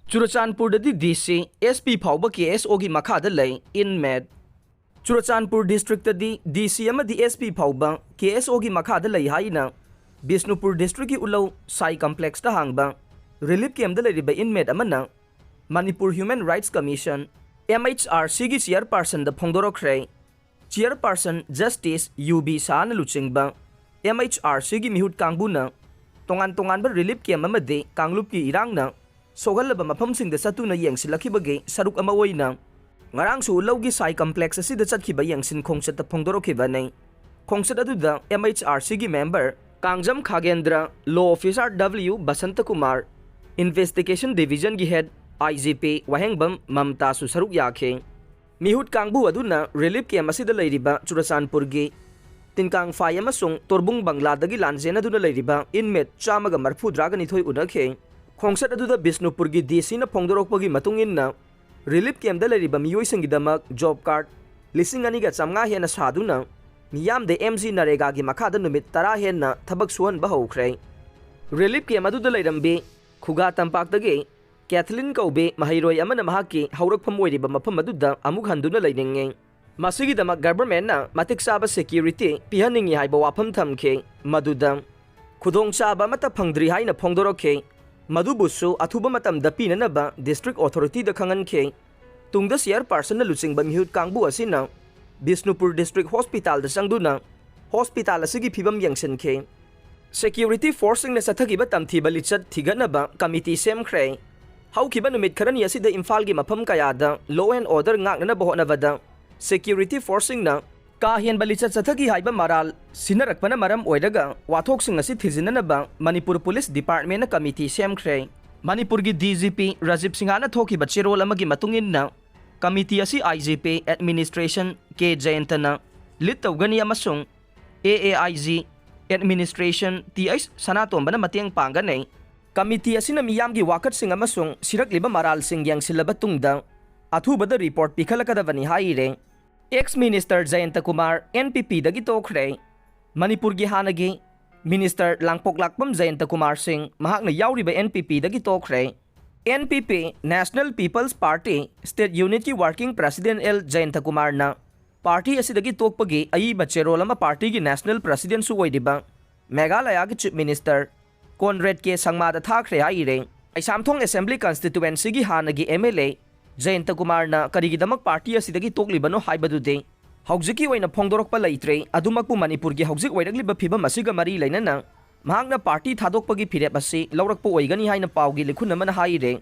Churachandpur dadi DC SP Faoba KSO gi Makhada lay Inmate. Churachandpur district dadi DC amadi SP Faoba KSO gi Makhada lay haina Bishnupur district gi Ulau Sai complex ta hangba relief camp da lay ba inmate amana Manipur Human Rights Commission MHRC gi chairperson da phongdorokre chairperson Justice UB San luchingba MHRC gi mihut kangbuna tongan ba relief camp amade kanglup ki irangna sogalaba mafamsing da satuna yengsilakibage saruk ama oina ngarang su lawgi sai complex asida chatkiba yengsin khongset ta phongdorokhiba nei khongset aduda MHRC gi member Kangjam Khagendra law officer W Basanta Kumar investigation division gi head IGP Wahengbam Mamta su saruk yakhe mihut kangbu aduna relief camp asida leiriba Churachandpur gi tinkang fai amasung torbung bangla dagi lanjena duna leiriba inmate chamaga marfu dragani thoi unakhe Khongsat aduda Bishnupur gi DC na phongdorokpagi matungin na relief camp da leriba miyoisinggidamak job card lising ani ga chamnga hena saduna miyam de MG Narega gi Makhada numit 10 hena thabak suhan ba hokre relief camp aduda leirambe khuga tampak dagi Kathleen Kaube mahairoi amana mahaki haurakpham oiriba mafam aduda amuk handuna leininge masigi damak government na matik saba security pihaningi haiba wafam thamkhe maduda khudong chaba mata phangdri haina phongdorokhe Madubusu athuba matam da pinanaba district authority da khangankhe tungda chairperson na luchingba mihut kangbu asina Bishnupur district hospital da sangduna hospital asigi phibam yangsenkhe security forcing na sathagiba tamthiba lichat thiganaba committee semkhre haukiba numit kharani asida imphal gi mafam kayada law and order ngakna bahonavada security forcing na Kahian balichat sathagi haiba maral sinarakpana maram oidaga wathoksing asi thizinanaba Manipur Police Department na committee semkhre Manipur gi DGP Rajiv Singhana thokiba chirol amagi matungin na committee asi IGP administration K Jayantana lead tawgani amasung AAIG administration TS Sanatomba na matiang panganay committee asi na miyam gi wakat sing amasung sirakliba maral sing yang silaba tungda athubada report pikhalakadavani haire Ex-Minister Jayanta Kumar NPP dagi tokre Manipur gi hanagi Minister Langpok Lakpam Jayanta Kumar Singh mahakna yauriba NPP dagi tokre NPP National People's Party State Unit ki Working President L Jayanta Kumar na party asidagi tokpagi ayiba cherolama party gi National President su oidiba Meghalaya gi Chief Minister Conrad K Sangmada thakre aire Aisamthong Assembly Constituency gi hanagi MLA Jayanta Kumar na karigidamak party asidagi toklibano haibadude haujiki oina phongdorokpa leitre adumakpu Manipur gi haujik oiragliba phibam asiga mari leinana mahakna party thadokpagi phirep asi laurakpu oigani haina pawgi likhun amana haire